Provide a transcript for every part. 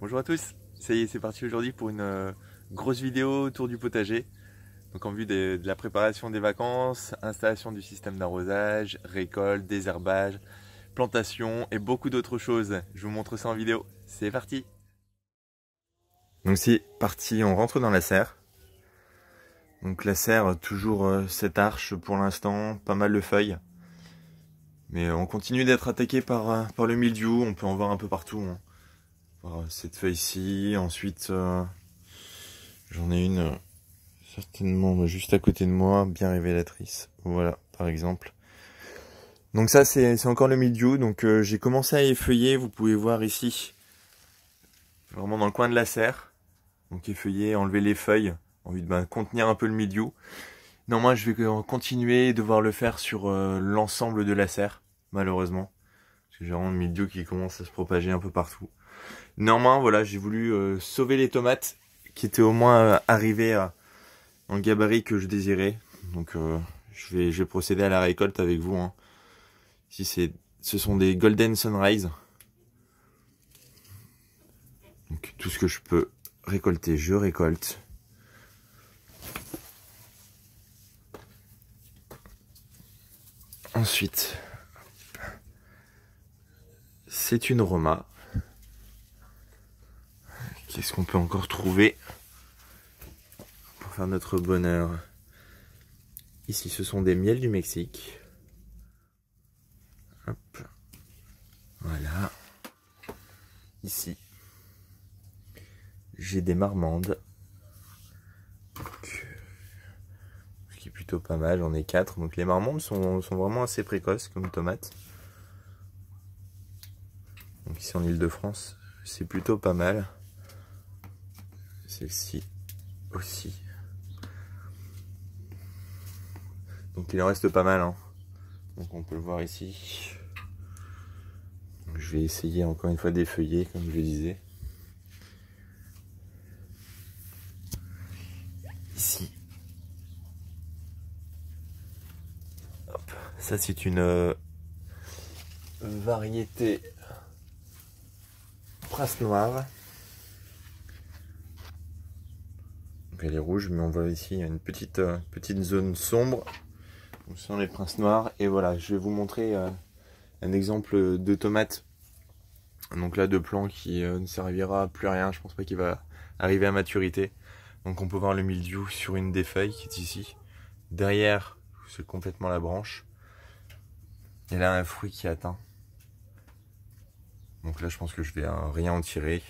Bonjour à tous, ça y est, c'est parti aujourd'hui pour une grosse vidéo autour du potager. Donc en vue de la préparation des vacances, installation du système d'arrosage, récolte, désherbage, plantation et beaucoup d'autres choses. Je vous montre ça en vidéo, c'est parti. Donc c'est parti, on rentre dans la serre. Donc la serre, toujours cette arche pour l'instant, pas mal de feuilles. Mais on continue d'être attaqué par le mildiou, on peut en voir un peu partout. Hein. Cette feuille-ci, ensuite j'en ai une certainement juste à côté de moi, bien révélatrice. Voilà, par exemple. Donc ça c'est encore le mildiou, donc j'ai commencé à effeuiller, vous pouvez voir ici, vraiment dans le coin de la serre. Donc effeuiller, enlever les feuilles, en vue de contenir un peu le mildiou. Normalement je vais continuer, devoir le faire sur l'ensemble de la serre, malheureusement. Parce que j'ai vraiment le mildiou qui commence à se propager un peu partout. Néanmoins, voilà, j'ai voulu sauver les tomates qui étaient au moins arrivées dans le gabarit que je désirais. Donc je vais procéder à la récolte avec vous. Hein. Ici, ce sont des Golden Sunrise. Donc tout ce que je peux récolter, je récolte. Ensuite, c'est une Roma. Qu'est-ce qu'on peut encore trouver pour faire notre bonheur? Ici, ce sont des miels du Mexique. Hop. Voilà. Ici, j'ai des marmandes. Ce qui est plutôt pas mal, j'en ai 4. Donc les marmandes sont vraiment assez précoces comme tomates. Donc ici en Ile-de-France, c'est plutôt pas mal. Celle-ci aussi. Donc il en reste pas mal. Hein. Donc on peut le voir ici. Donc, je vais essayer encore une fois d'effeuiller comme je le disais. Ici. Hop. Ça c'est une variété Prince Noir. Donc elle est rouge, mais on voit ici il y a une petite zone sombre. Donc ce sont les Princes Noirs. Et voilà, je vais vous montrer un exemple de tomate. Donc là, de plant qui ne servira à plus rien. Je pense pas qu'il va arriver à maturité. Donc on peut voir le mildiou sur une des feuilles qui est ici. Derrière, c'est complètement la branche. Et là, un fruit qui est atteint. Donc là, je pense que je vais rien en tirer.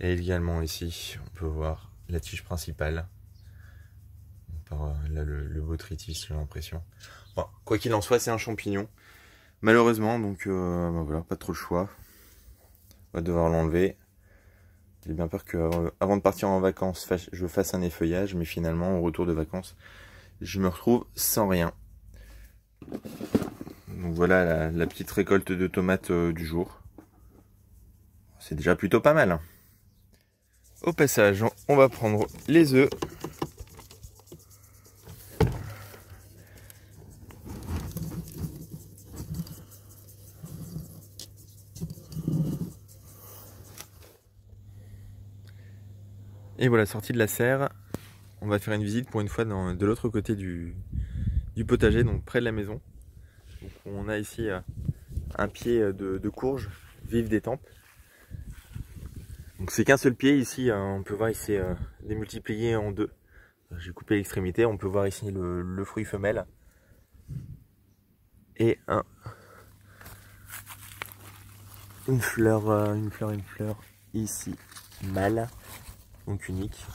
Et également ici, on peut voir la tige principale. Par là, le botrytis, j'ai l'impression. Bon, quoi qu'il en soit, c'est un champignon. Malheureusement, donc voilà, pas trop le choix. On va devoir l'enlever. J'ai bien peur qu'avant de partir en vacances, je fasse un effeuillage. Mais finalement, au retour de vacances, je me retrouve sans rien. Donc voilà la petite récolte de tomates du jour. C'est déjà plutôt pas mal. Au passage, on va prendre les œufs. Et voilà, sortie de la serre. On va faire une visite pour une fois de l'autre côté du potager, donc près de la maison. Donc on a ici un pied de courge vive des tempes. Donc c'est qu'un seul pied ici, hein, on peut voir ici démultiplié en deux. J'ai coupé l'extrémité, on peut voir ici le fruit femelle. Et une fleur ici, mâle, donc unique.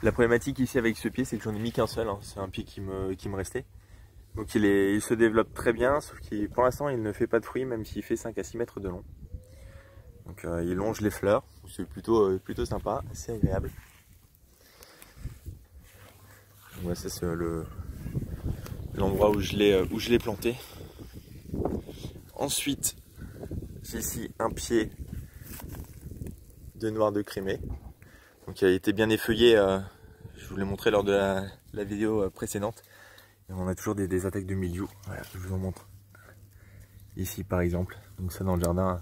La problématique ici avec ce pied, c'est que j'en ai mis qu'un seul, hein. C'est un pied qui me restait. Donc il se développe très bien, sauf que pour l'instant il ne fait pas de fruits, même s'il fait 5 à 6 mètres de long. Donc il longe les fleurs, c'est plutôt sympa, c'est agréable. Ouais, ça c'est l'endroit où je l'ai planté. Ensuite, j'ai ici un pied de noir de crémé. Donc il a été bien effeuillé, je vous l'ai montré lors de la vidéo précédente. Et on a toujours des attaques de mildiou. Voilà, je vous en montre. Ici par exemple, donc ça dans le jardin,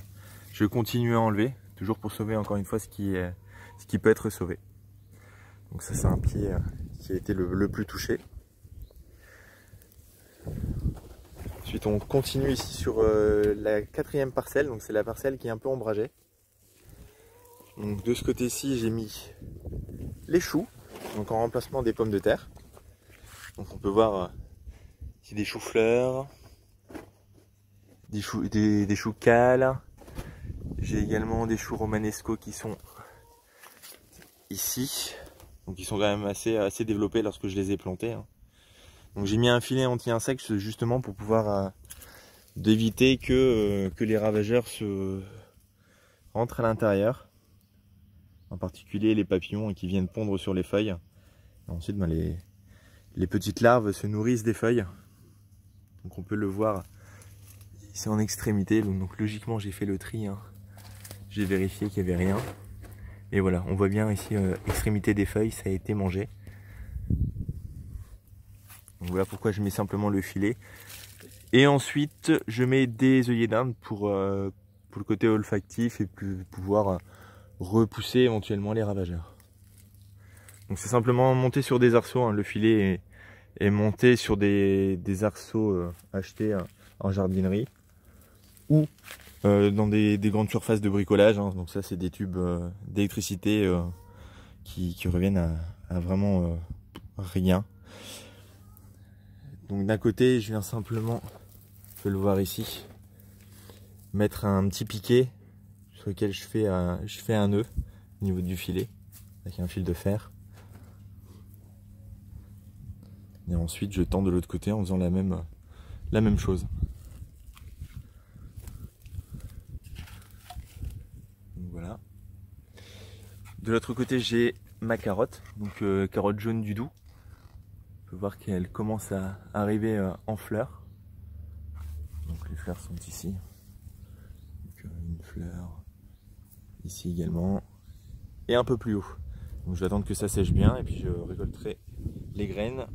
je continue à enlever toujours pour sauver encore une fois ce qui peut être sauvé. Donc ça c'est un pied qui a été le plus touché. Ensuite on continue ici sur la 4e parcelle, donc c'est la parcelle qui est un peu ombragée. Donc de ce côté-ci j'ai mis les choux, donc en remplacement des pommes de terre. Donc on peut voir ici des choux-fleurs, des choux cales. J'ai également des choux romanesco qui sont ici, donc ils sont quand même assez développés lorsque je les ai plantés. Hein. Donc j'ai mis un filet anti-insectes justement pour pouvoir d'éviter que les ravageurs se rentrent à l'intérieur, en particulier les papillons qui viennent pondre sur les feuilles. Et ensuite ben, les petites larves se nourrissent des feuilles, donc on peut le voir ici en extrémité. Donc logiquement j'ai fait le tri, hein. J'ai vérifié qu'il n'y avait rien. Et voilà, on voit bien ici, extrémité des feuilles, ça a été mangé. Donc voilà pourquoi je mets simplement le filet. Et ensuite, je mets des œillets d'Inde pour le côté olfactif et pouvoir repousser éventuellement les ravageurs. Donc c'est simplement monté sur des arceaux, hein. Le filet est monté sur des arceaux achetés en jardinerie ou dans des grandes surfaces de bricolage, hein. Donc ça c'est des tubes d'électricité qui reviennent à vraiment rien. Donc d'un côté je viens simplement, je peux le voir ici, mettre un petit piquet sur lequel je fais un nœud au niveau du filet avec un fil de fer. Et ensuite je tends de l'autre côté en faisant la même chose. Voilà. De l'autre côté j'ai ma carotte, donc carotte jaune du Doubs. On peut voir qu'elle commence à arriver en fleurs. Donc les fleurs sont ici. Donc, une fleur ici également. Et un peu plus haut. Donc je vais attendre que ça sèche bien et puis je récolterai les graines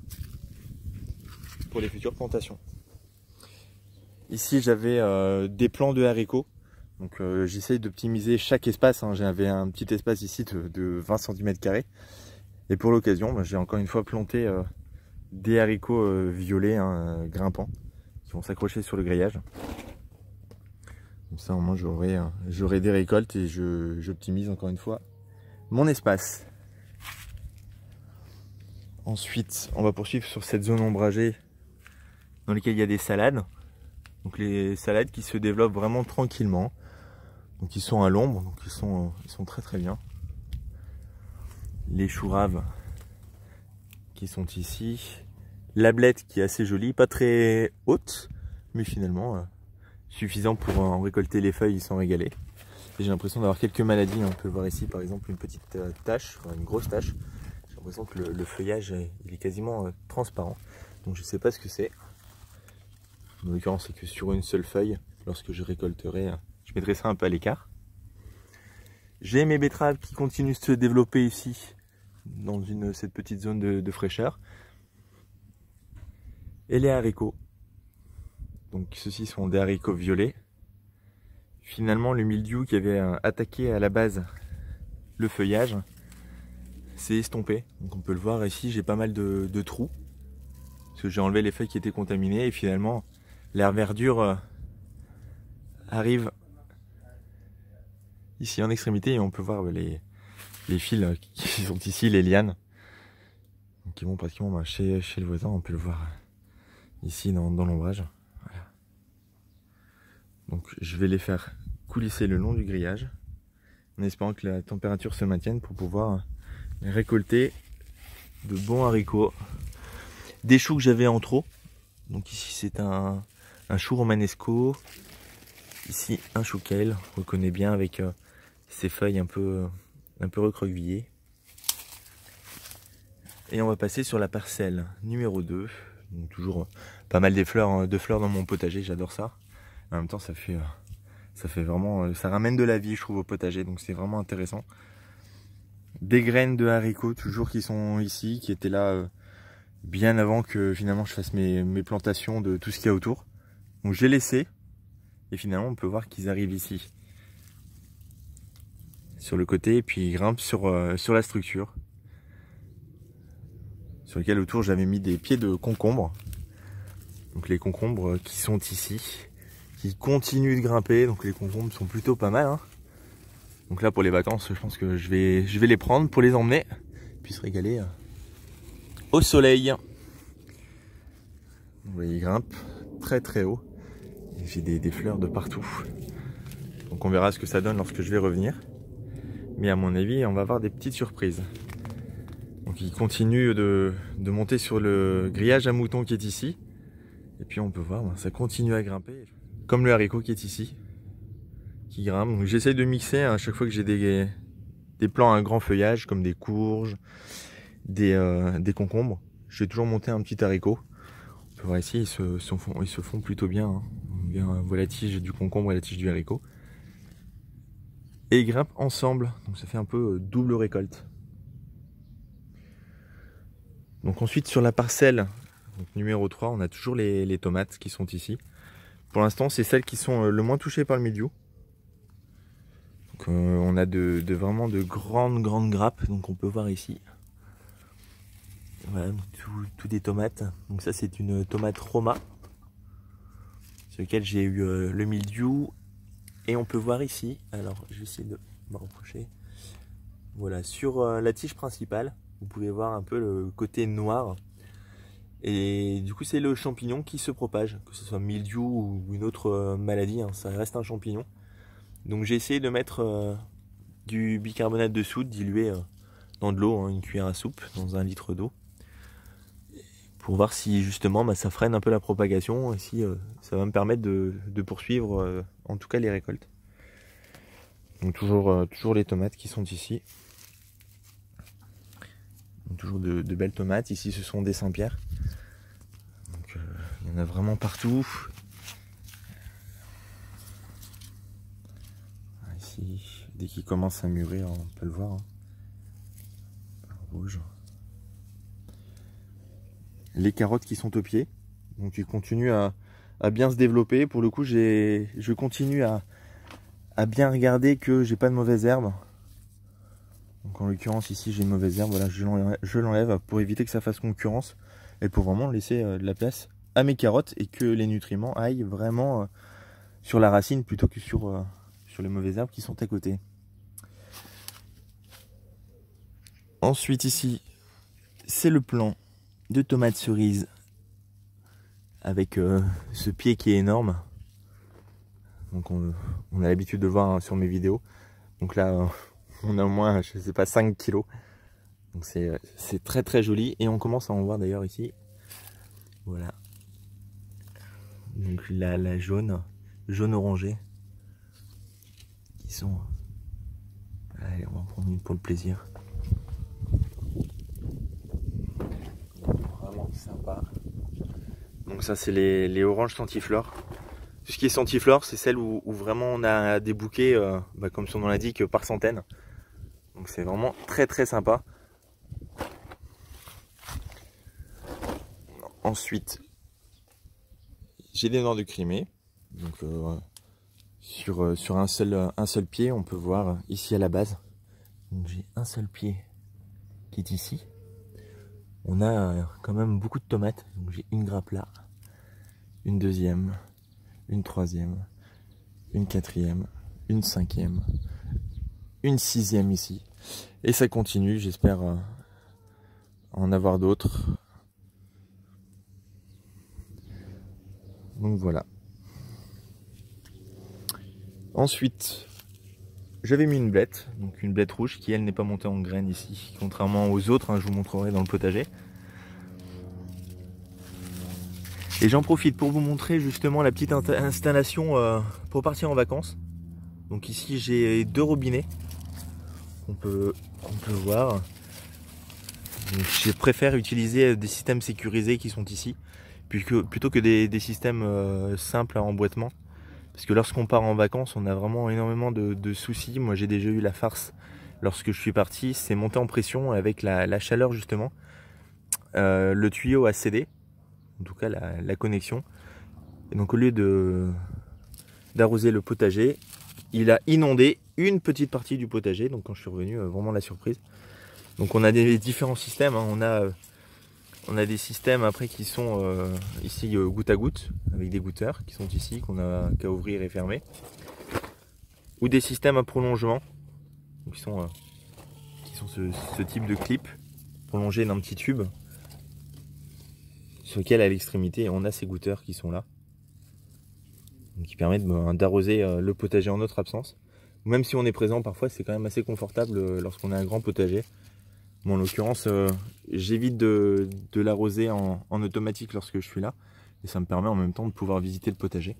pour les futures plantations. Ici j'avais des plants de haricots. Donc j'essaye d'optimiser chaque espace, hein. J'avais un petit espace ici de 20 cm². Et pour l'occasion, j'ai encore une fois planté des haricots violets, hein, grimpants, qui vont s'accrocher sur le grillage. Comme ça au moins j'aurai des récoltes et j'optimise encore une fois mon espace. Ensuite on va poursuivre sur cette zone ombragée dans laquelle il y a des salades. Donc les salades qui se développent vraiment tranquillement. Donc ils sont à l'ombre, donc ils sont très bien. Les choux raves qui sont ici. La blette qui est assez jolie, pas très haute, mais finalement suffisant pour en récolter les feuilles et s'en régaler. Et j'ai l'impression d'avoir quelques maladies. On peut voir ici par exemple une petite tache, enfin une grosse tache. J'ai l'impression que le feuillage il est quasiment transparent. Donc je ne sais pas ce que c'est. En l'occurrence c'est que sur une seule feuille, lorsque je récolterai, je mettrai ça un peu à l'écart. J'ai mes betteraves qui continuent de se développer ici, dans cette petite zone de fraîcheur. Et les haricots. Donc ceux-ci sont des haricots violets. Finalement le mildiou qui avait attaqué à la base le feuillage s'est estompé. Donc on peut le voir ici, j'ai pas mal de trous. Parce que j'ai enlevé les feuilles qui étaient contaminées et finalement la verdure arrive ici en extrémité et on peut voir les fils qui sont ici, les lianes, qui vont pratiquement chez le voisin. On peut le voir ici dans l'ombrage. Voilà. Donc je vais les faire coulisser le long du grillage en espérant que la température se maintienne pour pouvoir récolter de bons haricots. Des choux que j'avais en trop. Donc ici c'est un chou romanesco. Ici un chou kale, on reconnaît bien avec ses feuilles un peu recroquevillées. Et on va passer sur la parcelle numéro 2. Donc toujours pas mal de fleurs dans mon potager, j'adore ça. En même temps ça fait vraiment, ça ramène de la vie je trouve au potager, donc c'est vraiment intéressant. Des graines de haricots toujours qui sont ici, qui étaient là bien avant que finalement je fasse mes plantations de tout ce qu'il y a autour. Donc j'ai laissé. Et finalement, on peut voir qu'ils arrivent ici. sur le côté et puis il grimpe sur la structure. Sur lequel autour j'avais mis des pieds de concombre. Donc les concombres qui sont ici, qui continuent de grimper. Donc les concombres sont plutôt pas mal, hein. Donc là pour les vacances, je pense que je vais les prendre pour les emmener, puis se régaler au soleil. Vous voyez, il grimpe très très haut. J'ai des fleurs de partout. Donc on verra ce que ça donne lorsque je vais revenir. Mais à mon avis, on va avoir des petites surprises. Donc il continue de monter sur le grillage à moutons qui est ici. Et puis on peut voir, ça continue à grimper. Comme le haricot qui est ici, qui grimpe. Donc j'essaye de mixer à chaque fois que j'ai des plants à un grand feuillage, comme des courges, des concombres. Je vais toujours monter un petit haricot. On peut voir ici, ils se font plutôt bien, hein. Bien voilà la tige du concombre et la tige du haricot. Et ils grimpent ensemble, donc ça fait un peu double récolte. Donc ensuite sur la parcelle donc numéro 3, on a toujours les tomates qui sont ici. Pour l'instant, c'est celles qui sont le moins touchées par le mildiou. Donc, on a vraiment de grandes grappes, donc on peut voir ici. Voilà, tout des tomates. Donc ça c'est une tomate Roma, sur laquelle j'ai eu le mildiou. Et on peut voir ici, alors je vais essayer de me rapprocher. Voilà, sur la tige principale, vous pouvez voir un peu le côté noir. Et du coup c'est le champignon qui se propage, que ce soit mildiou ou une autre maladie, hein, ça reste un champignon. Donc j'ai essayé de mettre du bicarbonate de soude dilué dans de l'eau, hein, une cuillère à soupe, dans 1 litre d'eau. Pour voir si justement ça freine un peu la propagation et si ça va me permettre de poursuivre en tout cas les récoltes. Donc toujours les tomates qui sont ici. Donc toujours de belles tomates. Ici ce sont des Saint-Pierre. Donc il y en a vraiment partout. Ici, dès qu'il commence à mûrir, on peut le voir, hein. Rouge. Les carottes qui sont au pied, donc ils continuent à bien se développer. Pour le coup, je continue à bien regarder que j'ai pas de mauvaises herbes. Donc en l'occurrence ici j'ai une mauvaise herbe, voilà, je l'enlève pour éviter que ça fasse concurrence et pour vraiment laisser de la place à mes carottes et que les nutriments aillent vraiment sur la racine plutôt que sur les mauvaises herbes qui sont à côté. Ensuite ici c'est le plant de tomates cerises avec ce pied qui est énorme. Donc on a l'habitude de le voir, hein, sur mes vidéos. Donc là on a au moins, je sais pas, 5 kilos. Donc c'est très très joli. Et on commence à en voir d'ailleurs ici. Voilà. Donc la jaune orangé. Qui sont... Allez, on va en prendre une pour le plaisir. Vraiment sympa. Donc ça c'est les oranges centiflores. Tout ce qui est centiflore, c'est celle où vraiment on a des bouquets, comme son nom l'indique, par centaines. Donc c'est vraiment très très sympa. Ensuite, j'ai des noix de Crimée. Donc sur un seul pied, on peut voir ici à la base. Donc j'ai un seul pied qui est ici. On a quand même beaucoup de tomates. Donc j'ai une grappe là, une deuxième, une troisième, une quatrième, une cinquième, une sixième ici. Et ça continue, j'espère en avoir d'autres. Donc voilà. Ensuite, j'avais mis une blette, donc une blette rouge qui elle n'est pas montée en graines ici, contrairement aux autres, hein, je vous montrerai dans le potager. Et j'en profite pour vous montrer justement la petite installation pour partir en vacances. Donc ici j'ai 2 robinets qu'on peut voir. Donc, je préfère utiliser des systèmes sécurisés qui sont ici plutôt que des systèmes simples à emboîtement. Parce que lorsqu'on part en vacances, on a vraiment énormément de soucis. Moi j'ai déjà eu la farce lorsque je suis parti, c'est monter en pression avec la chaleur justement. Le tuyau a cédé, en tout cas la connexion. Et donc au lieu d'arroser le potager, il a inondé une petite partie du potager. Donc quand je suis revenu, vraiment la surprise. Donc on a des différents systèmes, hein. On a des systèmes après qui sont ici goutte à goutte, avec des goutteurs qui sont ici, qu'on a qu'à ouvrir et fermer. Ou des systèmes à prolongement, qui sont ce type de clip prolongé d'un petit tube, sur lequel à l'extrémité on a ces goutteurs qui sont là, donc qui permettent d'arroser le potager en notre absence. Même si on est présent, parfois c'est quand même assez confortable lorsqu'on a un grand potager. Bon, en l'occurrence, j'évite de l'arroser en automatique lorsque je suis là. Et ça me permet en même temps de pouvoir visiter le potager.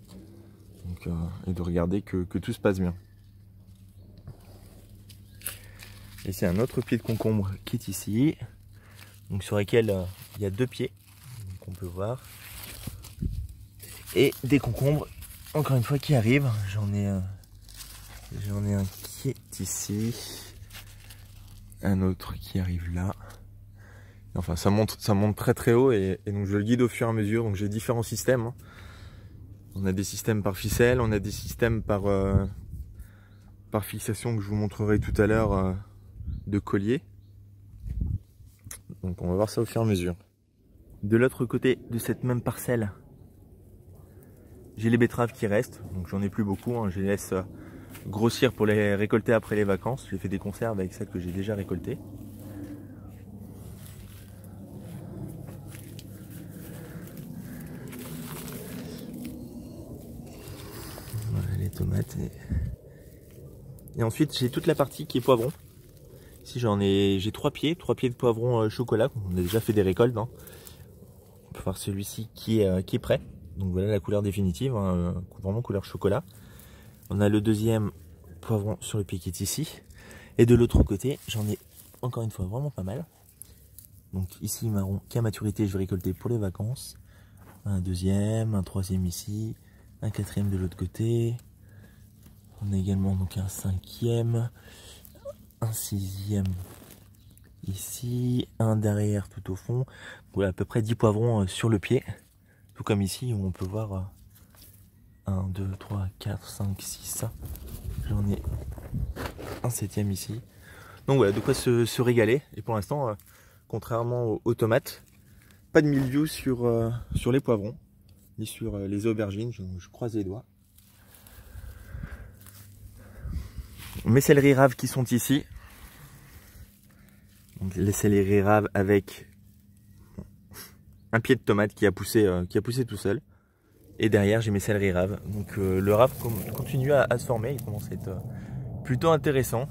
Donc, et de regarder que tout se passe bien. Et c'est un autre pied de concombre qui est ici. Donc sur lequel il y a 2 pieds. Donc on peut voir. Et des concombres, encore une fois, qui arrivent. J'en ai un qui est ici. Un autre qui arrive là. Enfin, ça monte très très haut et donc je le guide au fur et à mesure. Donc j'ai différents systèmes, hein. On a des systèmes par ficelle, on a des systèmes par fixation que je vous montrerai tout à l'heure, de collier. Donc on va voir ça au fur et à mesure. De l'autre côté de cette même parcelle, j'ai les betteraves qui restent. Donc j'en ai plus beaucoup, hein. Je les laisse grossir pour les récolter après les vacances. J'ai fait des conserves avec celles que j'ai déjà récoltées. Voilà les tomates. Et ensuite j'ai toute la partie qui est poivron. Ici j'ai 3 pieds de poivron chocolat. On a déjà fait des récoltes, hein. On peut voir celui-ci qui est prêt. Donc voilà la couleur définitive, hein, vraiment couleur chocolat. On a le deuxième poivron sur le pied qui est ici. Et de l'autre côté, j'en ai encore une fois vraiment pas mal. Donc ici marron qui a maturité, je vais récolter pour les vacances. Un deuxième, un troisième ici, un quatrième de l'autre côté. On a également donc un cinquième, un sixième ici, un derrière tout au fond. Voilà à peu près 10 poivrons sur le pied. Tout comme ici où on peut voir 1, 2, 3, 4, 5, 6. J'en ai un septième ici. Donc voilà, de quoi se régaler. Et pour l'instant, contrairement aux tomates, pas de mildiou sur les poivrons, ni sur les aubergines. Je croise les doigts. Mes céleris raves qui sont ici. Donc les céleris raves avec un pied de tomate qui a poussé tout seul. Et derrière j'ai mes céleris raves. Donc le rave continue à se former, il commence à être plutôt intéressant.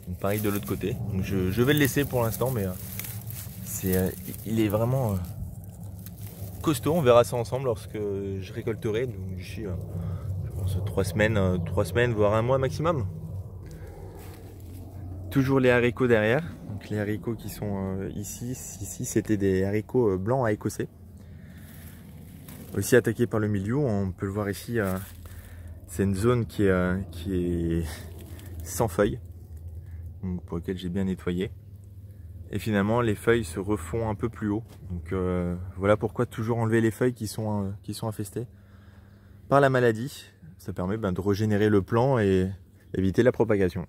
Donc pareil de l'autre côté. Donc je vais le laisser pour l'instant, mais il est vraiment costaud. On verra ça ensemble lorsque je récolterai. Donc d'ici je pense 3 semaines, voire 1 mois maximum. Toujours les haricots derrière. Donc les haricots qui sont ici c'était des haricots blancs à écossais. Aussi attaqués par le mildiou, on peut le voir ici, c'est une zone qui est sans feuilles, donc pour laquelle j'ai bien nettoyé. Et finalement les feuilles se refont un peu plus haut. Donc voilà pourquoi toujours enlever les feuilles qui sont infestées par la maladie. Ça permet de régénérer le plant et éviter la propagation.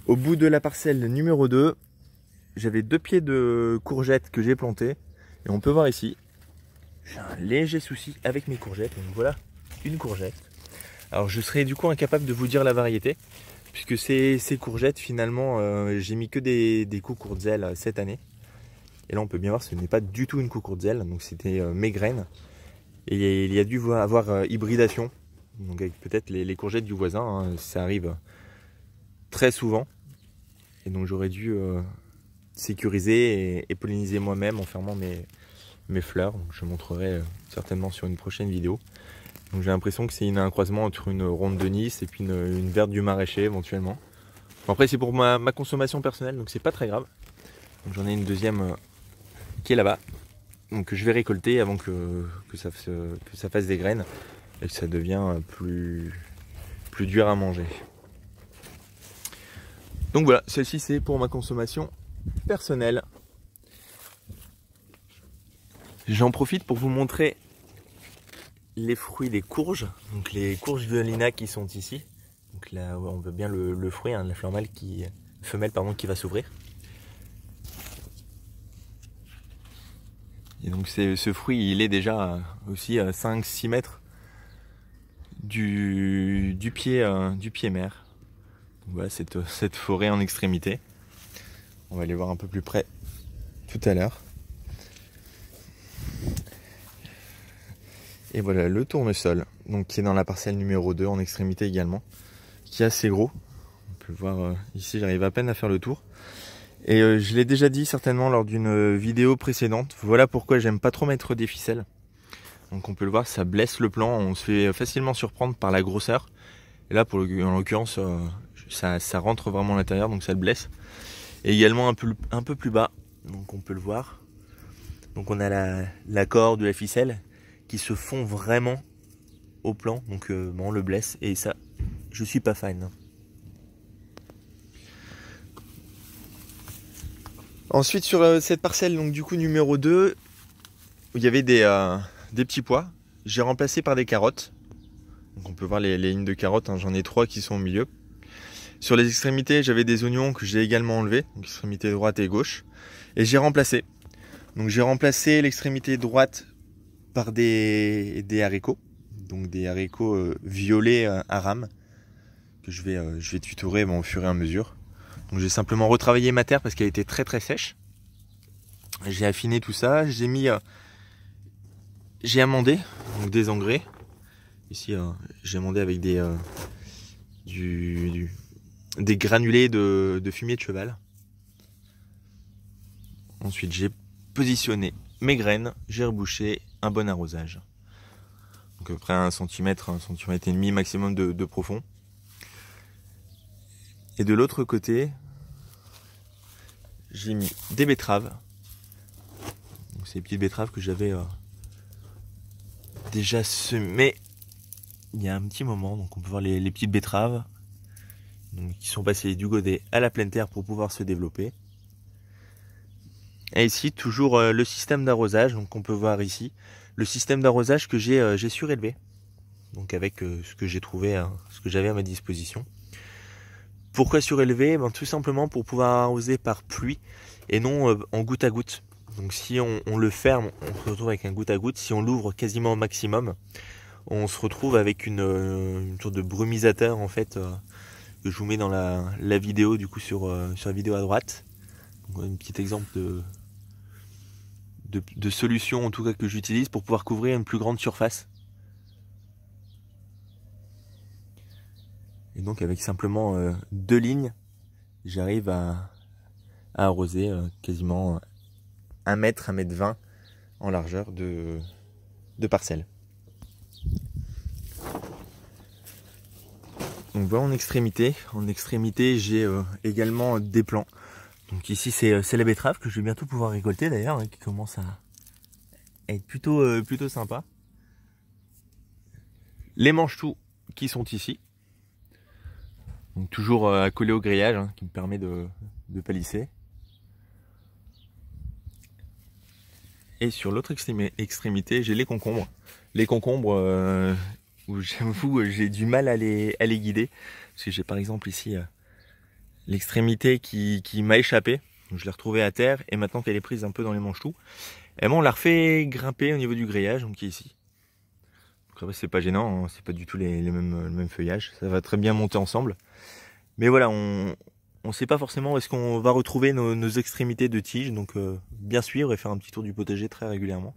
Au bout de la parcelle numéro 2, j'avais 2 pieds de courgettes que j'ai plantées. Et on peut voir ici, j'ai un léger souci avec mes courgettes. Donc voilà, une courgette. Alors je serais du coup incapable de vous dire la variété, puisque ces courgettes finalement, j'ai mis que des coucourdzelles cette année. Et là on peut bien voir que ce n'est pas du tout une coucourdzelle, donc c'était mes graines. Et il y a dû avoir hybridation, donc avec peut-être les courgettes du voisin, hein, ça arrive très souvent. Et donc j'aurais dû sécuriser et polliniser moi-même en fermant mes fleurs. Donc, je montrerai certainement sur une prochaine vidéo. Donc j'ai l'impression que c'est un croisement entre une ronde de Nice et puis une verte du maraîcher éventuellement. Bon, après c'est pour ma consommation personnelle, donc c'est pas très grave. Donc j'en ai une deuxième qui est là-bas. Donc je vais récolter avant que ça fasse des graines et que ça devient plus dur à manger. Donc voilà, celle-ci c'est pour ma consommation personnelle. J'en profite pour vous montrer les fruits, les courges, donc les courges violina qui sont ici. Donc là, on voit bien le fruit, hein, la fleur mâle femelle qui va s'ouvrir. Et donc ce fruit, il est déjà aussi à 5-6 mètres du pied mère. Donc voilà cette forêt en extrémité. On va aller voir un peu plus près tout à l'heure. Et voilà le tournesol, donc qui est dans la parcelle numéro 2 en extrémité également, qui est assez gros. On peut le voir ici, j'arrive à peine à faire le tour. Et je l'ai déjà dit certainement lors d'une vidéo précédente, voilà pourquoi j'aime pas trop mettre des ficelles. Donc on peut le voir, ça blesse le plan, on se fait facilement surprendre par la grosseur. Et là, en l'occurrence, ça rentre vraiment à l'intérieur, donc ça le blesse. Et également un peu plus bas, donc on peut le voir. Donc on a la corde de la ficelle qui se fond vraiment au plan, donc on le blesse. Et ça, je suis pas fan. Ensuite sur cette parcelle, donc du coup numéro 2, où il y avait des petits pois, j'ai remplacé par des carottes. Donc on peut voir les lignes de carottes, hein, j'en ai 3 qui sont au milieu. Sur les extrémités, j'avais des oignons que j'ai également enlevés, donc extrémité droite et gauche. Et j'ai remplacé. Donc j'ai remplacé l'extrémité droite par des haricots. Donc des haricots violets à rame, que je vais tutorer au fur et à mesure. Donc j'ai simplement retravaillé ma terre parce qu'elle était très très sèche. J'ai affiné tout ça, j'ai amendé, donc des engrais. Ici j'ai amendé avec des granulés de fumier de cheval. Ensuite j'ai positionné mes graines, j'ai rebouché, un bon arrosage. Donc à peu près 1 cm, 1,5 cm maximum de profond. Et de l'autre côté, j'ai mis des betteraves. Donc ces petites betteraves que j'avais déjà semées il y a un petit moment. Donc on peut voir les petites betteraves donc, qui sont passées du godet à la pleine terre pour pouvoir se développer. Et ici toujours le système d'arrosage. Donc on peut voir ici le système d'arrosage que j'ai surélevé. Donc avec ce que j'ai trouvé, ce que j'avais à ma disposition. Pourquoi surélever? Tout simplement pour pouvoir arroser par pluie et non en goutte à goutte. Donc si on le ferme, on se retrouve avec un goutte à goutte. Si on l'ouvre quasiment au maximum, on se retrouve avec une sorte de brumisateur en fait que je vous mets dans la vidéo du coup sur la vidéo à droite. Donc, un petit exemple de solution en tout cas que j'utilise pour pouvoir couvrir une plus grande surface. Et donc avec simplement 2 lignes, j'arrive à arroser quasiment 1 mètre, 1,20 m en largeur de parcelle. Donc voilà en extrémité j'ai également des plants. Donc ici c'est la betterave que je vais bientôt pouvoir récolter d'ailleurs, hein, qui commence à être plutôt sympa. Les mange-tout qui sont ici. Donc toujours accolé au grillage, hein, qui me permet de palisser. Et sur l'autre extrémité, j'ai les concombres. Les concombres où j'avoue j'ai du mal à les guider. Parce que j'ai par exemple ici l'extrémité qui m'a échappé. Donc, je l'ai retrouvée à terre et maintenant qu'elle est prise un peu dans les manches-tout, et bon, on l'a refait grimper au niveau du grillage, donc qui est ici. Donc après c'est pas gênant, hein, c'est pas du tout le même feuillage. Ça va très bien monter ensemble. Mais voilà, on ne sait pas forcément où est-ce qu'on va retrouver nos extrémités de tige, donc bien suivre et faire un petit tour du potager très régulièrement.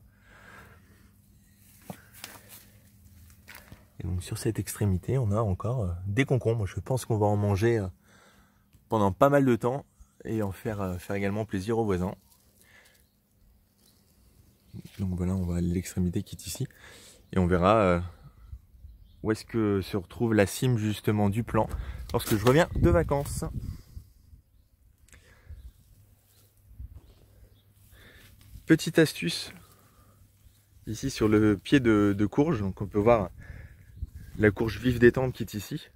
Et donc sur cette extrémité, on a encore des concombres. Je pense qu'on va en manger pendant pas mal de temps et en faire également plaisir aux voisins. Donc voilà, on va à l'extrémité qui est ici et on verra où est-ce que se retrouve la cime justement du plan lorsque je reviens de vacances. Petite astuce ici sur le pied de courge, donc on peut voir la courge vive des tempes qui est ici,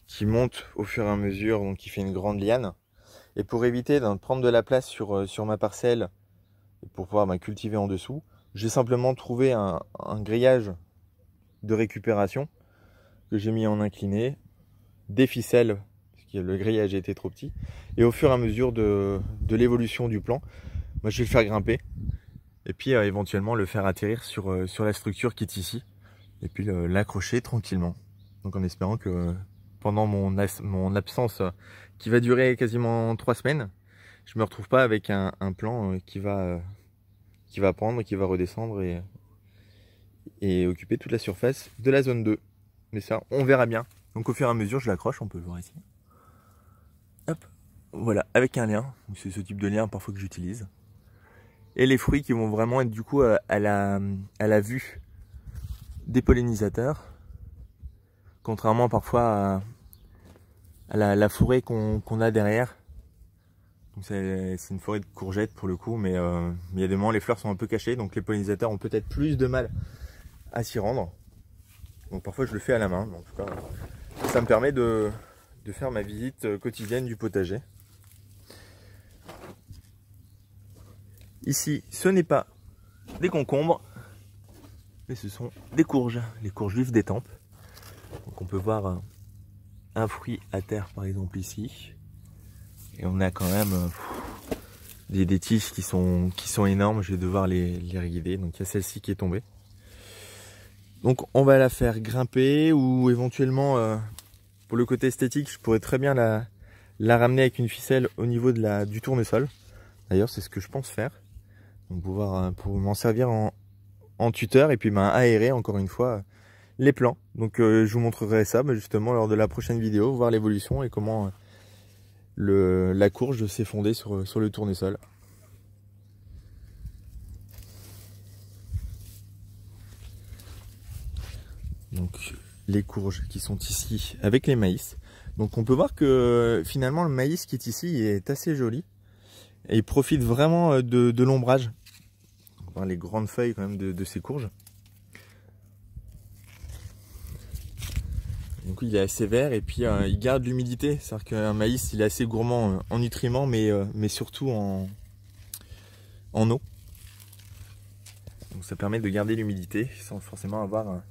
qui monte au fur et à mesure, donc qui fait une grande liane. Et pour éviter de prendre de la place sur ma parcelle et pour pouvoir cultiver en dessous, J'ai simplement trouvé un grillage de récupération que j'ai mis en incliné, des ficelles, parce que le grillage était trop petit, et au fur et à mesure de l'évolution du plan, moi je vais le faire grimper, et puis éventuellement le faire atterrir sur la structure qui est ici, et puis l'accrocher tranquillement. Donc en espérant que pendant mon absence qui va durer quasiment 3 semaines, je me retrouve pas avec un plan qui va prendre, qui va redescendre et occuper toute la surface de la zone 2. Mais ça, on verra bien. Donc au fur et à mesure, je l'accroche, on peut le voir ici. Hop, voilà, avec un lien. C'est ce type de lien parfois que j'utilise. Et les fruits qui vont vraiment être du coup à la vue des pollinisateurs. Contrairement parfois à la forêt qu'on a derrière. C'est une forêt de courgettes pour le coup, mais il y a des moments les fleurs sont un peu cachées, donc les pollinisateurs ont peut-être plus de mal à s'y rendre. Donc parfois je le fais à la main, mais en tout cas ça me permet de faire ma visite quotidienne du potager. Ici ce n'est pas des concombres, mais ce sont des courges, les courges vives d'Étampes. Donc on peut voir un fruit à terre par exemple ici. Et on a quand même des tiges qui sont énormes, je vais devoir les reguider. Donc il y a celle-ci qui est tombée. Donc on va la faire grimper ou éventuellement pour le côté esthétique, je pourrais très bien la ramener avec une ficelle au niveau du tournesol. D'ailleurs c'est ce que je pense faire. Donc pour m'en servir en tuteur et puis aérer encore une fois les plants. Donc je vous montrerai ça justement lors de la prochaine vidéo, voir l'évolution et comment la courge s'est fondée sur le tournesol. Donc les courges qui sont ici avec les maïs. Donc on peut voir que finalement le maïs qui est ici est assez joli. Et il profite vraiment de l'ombrage. On va voir les grandes feuilles quand même de ces courges. Donc il est assez vert et puis il garde l'humidité. C'est-à-dire qu'un maïs il est assez gourmand en nutriments mais surtout en eau. Donc ça permet de garder l'humidité sans forcément avoir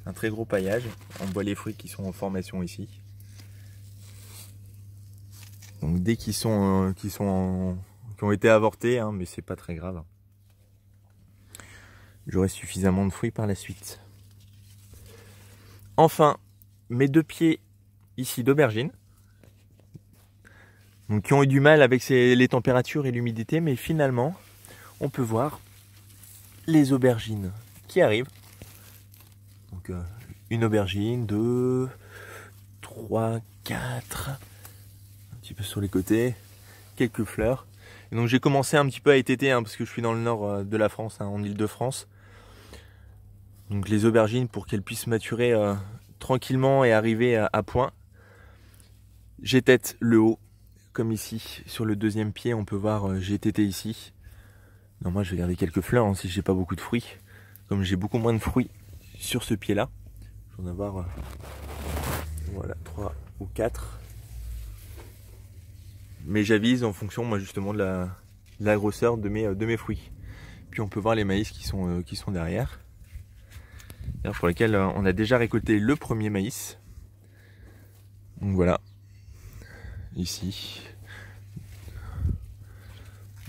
un très gros paillage. On voit les fruits qui sont en formation ici. Donc dès qu'ils qui ont été avortés, mais c'est pas très grave. J'aurai suffisamment de fruits par la suite. Enfin, mes 2 pieds ici d'aubergines, donc qui ont eu du mal avec les températures et l'humidité, mais finalement on peut voir les aubergines qui arrivent. Donc une aubergine, 2, 3, 4, un petit peu sur les côtés, quelques fleurs. Et donc j'ai commencé un petit peu à étêter parce que je suis dans le nord de la France, en Île-de-France. Donc les aubergines pour qu'elles puissent maturer tranquillement et arriver à point. J'étête le haut, comme ici, sur le 2e pied, on peut voir, j'ai étêté ici. Non, moi je vais garder quelques fleurs si j'ai pas beaucoup de fruits. Comme j'ai beaucoup moins de fruits sur ce pied-là, je vais en avoir voilà, 3 ou 4. Mais j'avise en fonction, moi justement, de la grosseur de mes fruits. Puis on peut voir les maïs qui sont derrière. Pour lesquels on a déjà récolté le premier maïs. Donc voilà, ici.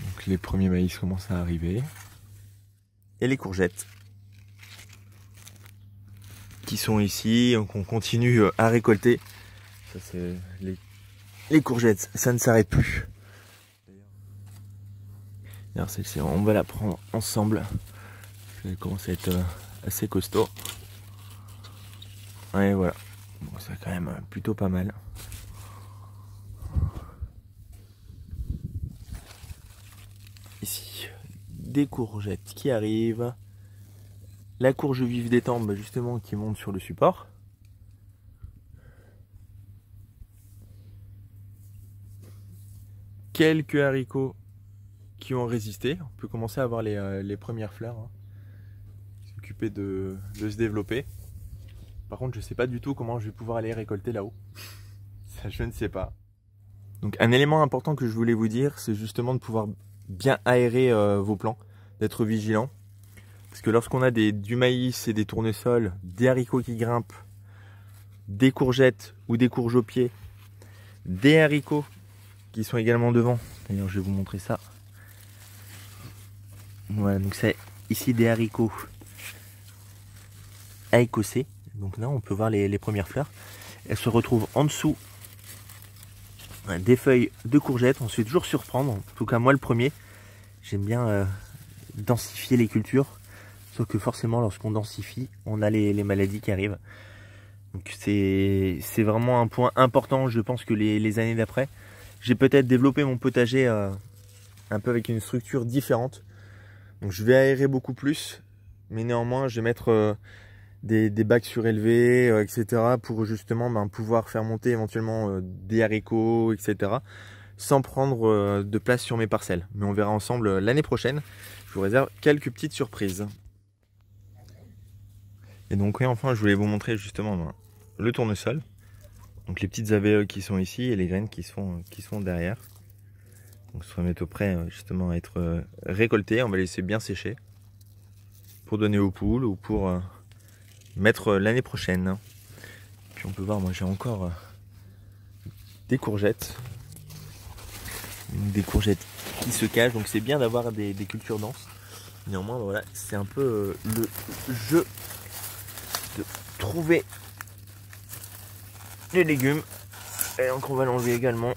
Donc les premiers maïs commencent à arriver. Et les courgettes qui sont ici, donc on continue à récolter. Ça c'est les courgettes, ça ne s'arrête plus. Alors celle-ci, on va la prendre ensemble. Elle commence à être assez costaud. Et voilà, bon, c'est quand même plutôt pas mal. Ici, des courgettes qui arrivent. La courge vive d'Étampes justement qui monte sur le support. Quelques haricots qui ont résisté. On peut commencer à voir les premières fleurs s'occuper de se développer. Par contre, je ne sais pas du tout comment je vais pouvoir aller récolter là-haut. Ça, je ne sais pas. Donc, un élément important que je voulais vous dire, c'est justement de pouvoir bien aérer vos plants, d'être vigilant. Parce que lorsqu'on a du maïs et des tournesols, des haricots qui grimpent, des courgettes ou des courges au pied, des haricots qui sont également devant. D'ailleurs, je vais vous montrer ça. Voilà, donc c'est ici des haricots à écosser. Donc là, on peut voir les premières fleurs. Elles se retrouvent en dessous des feuilles de courgettes. On se fait toujours surprendre. En tout cas, moi le premier. J'aime bien densifier les cultures. Sauf que forcément, lorsqu'on densifie, on a les maladies qui arrivent. Donc c'est vraiment un point important. Je pense que les années d'après, j'ai peut-être développé mon potager un peu avec une structure différente. Donc je vais aérer beaucoup plus. Mais néanmoins, je vais mettre des bacs surélevés, etc. pour justement pouvoir faire monter éventuellement des haricots, etc. sans prendre de place sur mes parcelles. Mais on verra ensemble l'année prochaine. Je vous réserve quelques petites surprises. Et donc oui, enfin, je voulais vous montrer justement le tournesol. Donc les petites AVE qui sont ici et les graines qui sont derrière. Donc ça va mettre prêt justement à être récolté. On va laisser bien sécher pour donner aux poules ou pour mettre l'année prochaine. Puis on peut voir, moi j'ai encore des courgettes. Des courgettes qui se cachent. Donc c'est bien d'avoir des cultures denses. Néanmoins, voilà, c'est un peu le jeu de trouver les légumes. Et donc on va l'enlever également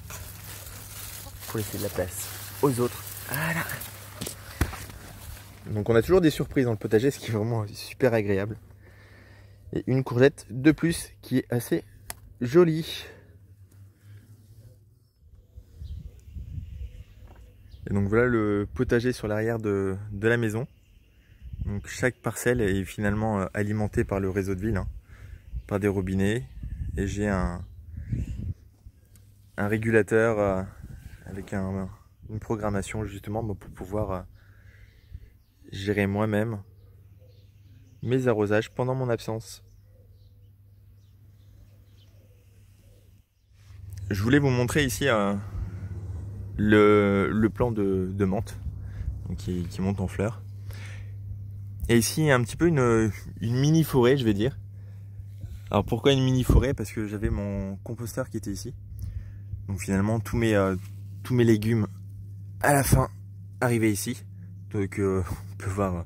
pour laisser de la place aux autres. Voilà. Donc on a toujours des surprises dans le potager, ce qui est vraiment super agréable. Et une courgette de plus qui est assez jolie. Et donc voilà le potager sur l'arrière de la maison. Donc chaque parcelle est finalement alimentée par le réseau de ville, par des robinets. Et j'ai un régulateur avec une programmation justement pour pouvoir gérer moi-même mes arrosages pendant mon absence. Je voulais vous montrer ici le plan de menthe donc qui monte en fleurs. Et ici un petit peu une mini forêt, je vais dire. Alors pourquoi une mini forêt? Parce que j'avais mon composteur qui était ici. Donc finalement tous mes légumes à la fin arrivaient ici. Donc on peut voir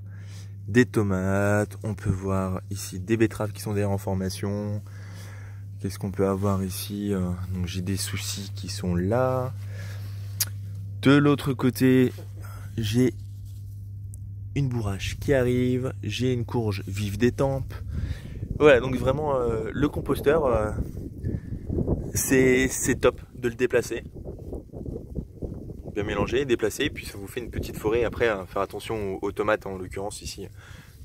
des tomates, on peut voir ici des betteraves qui sont déjà en formation. Qu'est-ce qu'on peut avoir ici? Donc j'ai des soucis qui sont là. De l'autre côté, j'ai une bourrache qui arrive. J'ai une courge vive d'étampes. Voilà, donc vraiment le composteur, c'est top de le déplacer. Bien mélanger, déplacer, puis ça vous fait une petite forêt. Après, faire attention aux tomates, en l'occurrence ici,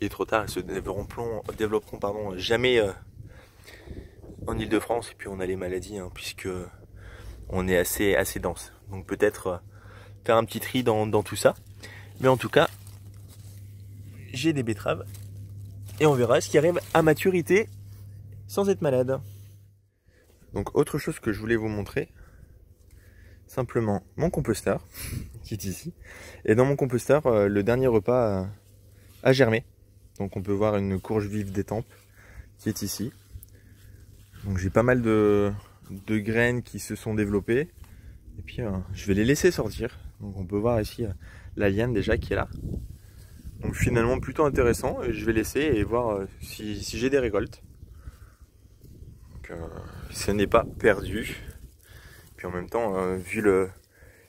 il est trop tard, elles se développeront jamais en Ile-de-France. Et puis on a les maladies, puisque on est assez dense. Donc peut-être faire un petit tri dans tout ça. Mais en tout cas, j'ai des betteraves. Et on verra ce qui arrive à maturité sans être malade. Donc autre chose que je voulais vous montrer, simplement mon composteur qui est ici. Et dans mon composteur, le dernier repas a germé. Donc on peut voir une courge vive d'étampes qui est ici. Donc j'ai pas mal de graines qui se sont développées. Et puis je vais les laisser sortir. Donc on peut voir ici la liane déjà qui est là. Donc finalement plutôt intéressant. Et je vais laisser et voir si j'ai des récoltes. Donc ce n'est pas perdu. Puis en même temps, vu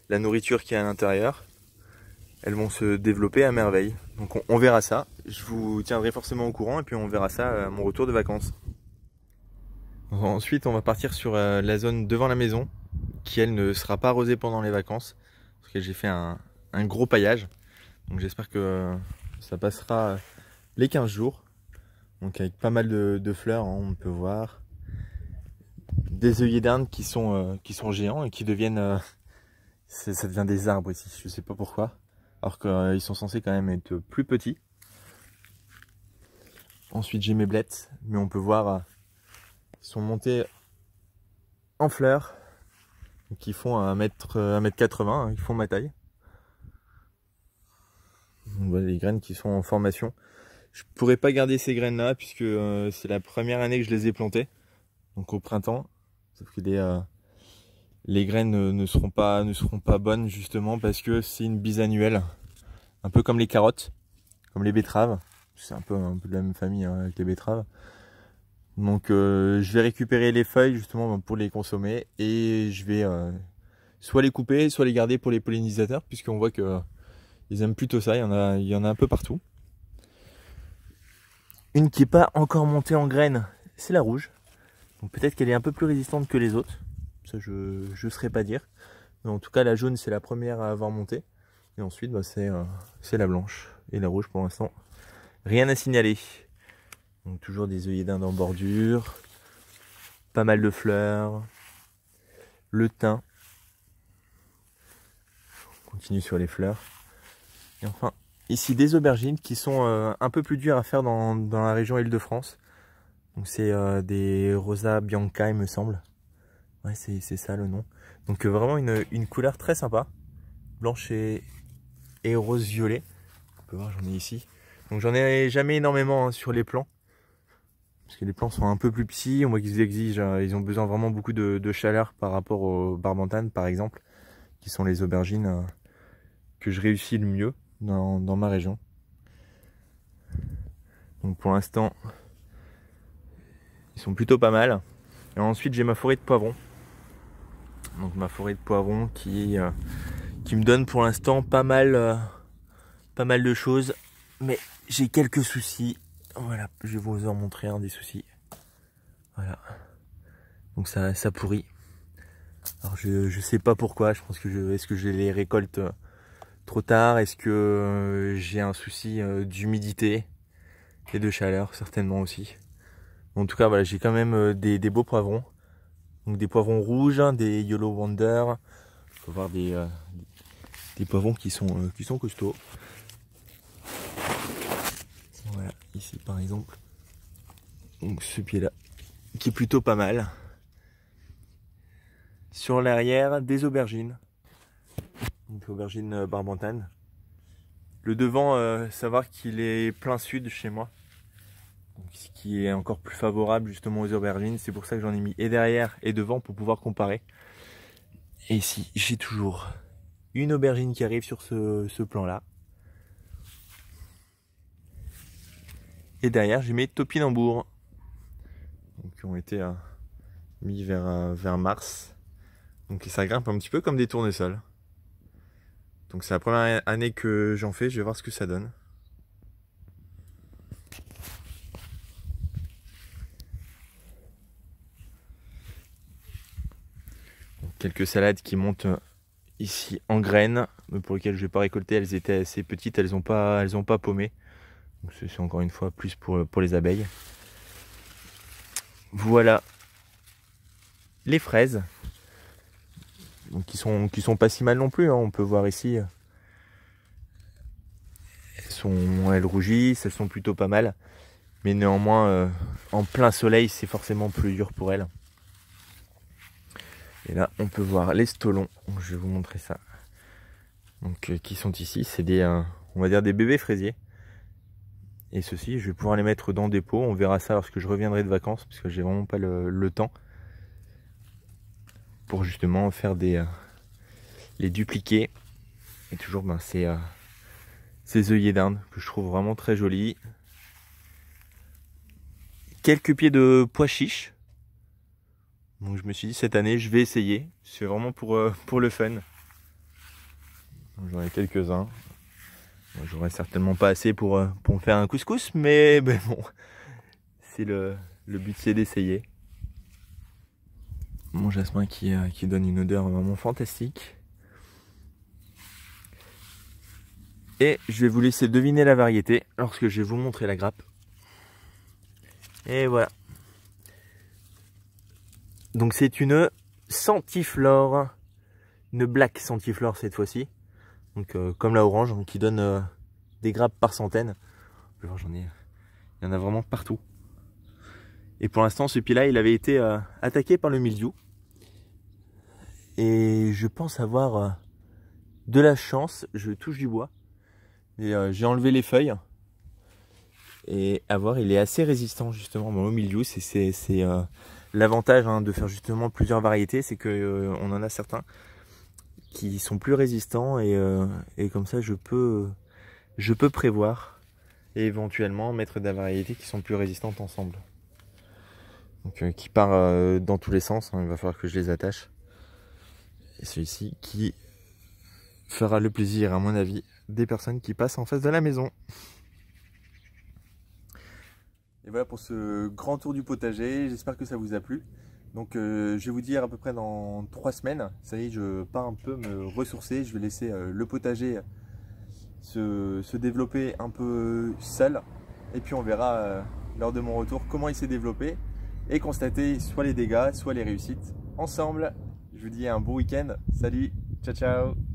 la nourriture qui est à l'intérieur, elles vont se développer à merveille. Donc on verra ça. Je vous tiendrai forcément au courant et puis on verra ça à mon retour de vacances. Ensuite, on va partir sur la zone devant la maison, qui elle ne sera pas arrosée pendant les vacances, parce que j'ai fait un gros paillage. Donc j'espère que ça passera les 15 jours. Donc avec pas mal de fleurs, on peut voir des œillets d'Inde qui sont géants et qui deviennent... ça devient des arbres ici, je sais pas pourquoi. Alors qu'ils sont censés quand même être plus petits. Ensuite j'ai mes blettes, mais on peut voir... Ils sont montés en fleurs, qui font 1m80, ils font ma taille. Donc voilà les graines qui sont en formation. Je pourrais pas garder ces graines là puisque c'est la première année que je les ai plantées, donc au printemps. Sauf que les graines ne seront pas bonnes justement parce que c'est une bisannuelle, un peu comme les carottes, comme les betteraves. C'est un peu de la même famille hein, avec les betteraves. Donc je vais récupérer les feuilles justement pour les consommer et je vais soit les couper, soit les garder pour les pollinisateurs puisqu'on voit que ils aiment plutôt ça. Il y en a un peu partout. Une qui n'est pas encore montée en graines, c'est la rouge. Donc peut-être qu'elle est un peu plus résistante que les autres. Ça je ne saurais pas dire. Mais en tout cas la jaune c'est la première à avoir monté. Et ensuite bah, c'est la blanche. Et la rouge pour l'instant, rien à signaler. Donc toujours des œillets d'Inde en bordure. Pas mal de fleurs. Le thym. On continue sur les fleurs. Et enfin ici des aubergines qui sont un peu plus dures à faire dans la région Île-de-France. Donc c'est des Rosa Bianca il me semble. Ouais c'est ça le nom. Donc vraiment une couleur très sympa. Blanche et rose violet. On peut voir j'en ai ici. Donc j'en ai jamais énormément hein, sur les plants. Parce que les plants sont un peu plus petits. On voit qu'ils exigent, ils ont besoin vraiment beaucoup de chaleur par rapport aux barbantanes par exemple. Qui sont les aubergines que je réussis le mieux dans ma région. Donc pour l'instant, ils sont plutôt pas mal. Et ensuite j'ai ma forêt de poivrons. Donc ma forêt de poivrons qui me donne pour l'instant pas mal de choses. Mais j'ai quelques soucis. Voilà, je vais vous en montrer un des soucis. Voilà. Donc ça pourrit. Alors je sais pas pourquoi, je pense que est-ce que je les récolte trop tard? Est-ce que j'ai un souci d'humidité et de chaleur? Certainement aussi. En tout cas, voilà, j'ai quand même des beaux poivrons. Donc des poivrons rouges, hein, des Yellow Wonder. On peut voir des poivrons qui sont costauds. Voilà, ici par exemple. Donc ce pied-là, qui est plutôt pas mal. Sur l'arrière, des aubergines. Donc aubergine barbantane. Le devant, savoir qu'il est plein sud chez moi. Donc, ce qui est encore plus favorable justement aux aubergines. C'est pour ça que j'en ai mis et derrière et devant pour pouvoir comparer. Et ici, j'ai toujours une aubergine qui arrive sur ce plan-là. Et derrière, j'ai mes topinambours. Donc, qui ont été mis vers mars. Donc ça grimpe un petit peu comme des tournesols. Donc c'est la première année que j'en fais, je vais voir ce que ça donne. Donc, quelques salades qui montent ici en graines, mais pour lesquelles je vais pas récolter, elles étaient assez petites, elles ont pas paumé. Donc c'est encore une fois plus pour les abeilles. Voilà les fraises. Donc qui sont pas si mal non plus, hein. On peut voir ici. Elles rougissent, elles sont plutôt pas mal. Mais néanmoins, en plein soleil, c'est forcément plus dur pour elles. Et là, on peut voir les stolons. Je vais vous montrer ça. Donc, qui sont ici. C'est on va dire des bébés fraisiers. Et ceux-ci, je vais pouvoir les mettre dans des pots. On verra ça lorsque je reviendrai de vacances, parce que j'ai vraiment pas le temps pour justement faire les dupliquer. Et toujours, ces œillets d'Inde que je trouve vraiment très jolis. Quelques pieds de pois chiches. Donc je me suis dit cette année je vais essayer. C'est vraiment pour le fun. J'en ai quelques-uns. J'aurais certainement pas assez pour me faire un couscous, mais bon, c'est le but, c'est d'essayer. Mon jasmin qui donne une odeur vraiment fantastique. Et je vais vous laisser deviner la variété lorsque je vais vous montrer la grappe. Et voilà. Donc c'est une centiflore, une black centiflore cette fois-ci. Donc comme la orange, qui donne des grappes par centaines. Il y en a vraiment partout. Et pour l'instant, ce pied-là, il avait été attaqué par le mildiou. Et je pense avoir de la chance. Je touche du bois. Et j'ai enlevé les feuilles. Et à voir, il est assez résistant justement au milieu. C'est l'avantage de faire justement plusieurs variétés, c'est que on en a certains qui sont plus résistants et comme ça je peux prévoir et éventuellement mettre des variétés qui sont plus résistantes ensemble. Donc qui part dans tous les sens, il va falloir que je les attache. Et celui-ci qui fera le plaisir à mon avis des personnes qui passent en face de la maison. Et voilà pour ce grand tour du potager, j'espère que ça vous a plu. Donc je vais vous dire à peu près dans 3 semaines, ça y est, je pars un peu me ressourcer, je vais laisser le potager se développer un peu seul. Et puis on verra lors de mon retour comment il s'est développé et constater soit les dégâts, soit les réussites ensemble. Je vous dis un bon week-end, salut, ciao ciao.